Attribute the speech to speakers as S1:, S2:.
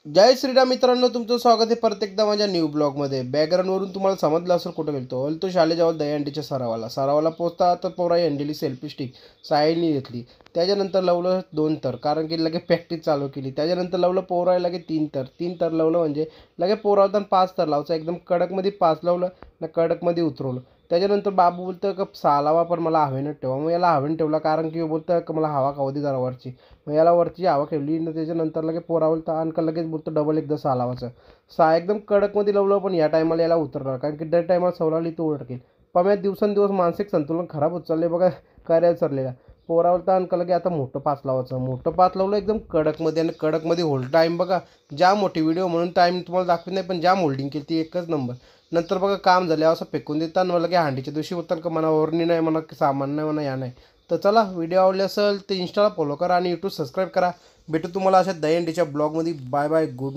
S1: जय श्रीराम मित्रांनो, तुमचं स्वागत आहे परत एकदा माझ्या न्यू ब्लॉगमध्ये. बॅकग्राऊंडवरून तुम्हाला समजलं असेल कुठं गेलतो. तो शाळेजवळ दहीहंडीच्या सरावाला पोचता तर पोराई अंडीली सेल्फी स्टिक साईडनी घेतली. त्याच्यानंतर लावलं 2 तर, कारण की लगे प्रॅक्टिस चालू केली. त्याच्यानंतर लावलं पोराय लगे 3 तर लावलं, म्हणजे लगे पोरावता 5 तर लावचं. एकदम कडकमध्ये 5 लावलं ना, कडकमध्ये उतरवलं. त्याच्यानंतर बाबू बोलतं का 6 लावा, पण मला हवेनं ठेवा. मग याला हवेनं ठेवला, कारण की बोलतं का मला हवा खाऊ दे जरा वरची. मग याला वरची हवा ठेवली ना, त्याच्यानंतर लगेच पोरा बोलता आणि का लगेच बोलतो डबल एकदा 6 लावायचं. 6 एकदम कडकमध्ये लावलं, पण या टायमाला याला उतरणार, कारण की दर टायमाला सवलाली तो उडकेल. पम्यात दिवसेंदिवस मानसिक संतुलन खराब होत चालले बघा, कार्याला चाललेला. पोरा बोलता आणि का लगे आता मोठं 5 लावायचं. मोठं 5 लावलं एकदम कडकमध्ये, आणि कडकमध्ये होल्ड टाईम बघा. ज्या मोठी व्हिडिओ म्हणून टाईम तुम्हाला दाखवत नाही, पण ज्या होल्डिंग केली ती एकच नंबर. नंतर बघा काम झाले असं फेकून देतात, मला की हांडीच्या दिवशी होतात का म्हणा ओरणी नाही, म्हणा सामान नाही, म्हणा या नाही. तर चला, व्हिडिओ आवडले असेल तर इंस्टाला फॉलो करा आणि यूट्यूब सबस्क्राईब करा. भेटू तुम्हाला अशा दहीहंडीच्या ब्लॉगमध्ये. Bye bye, good.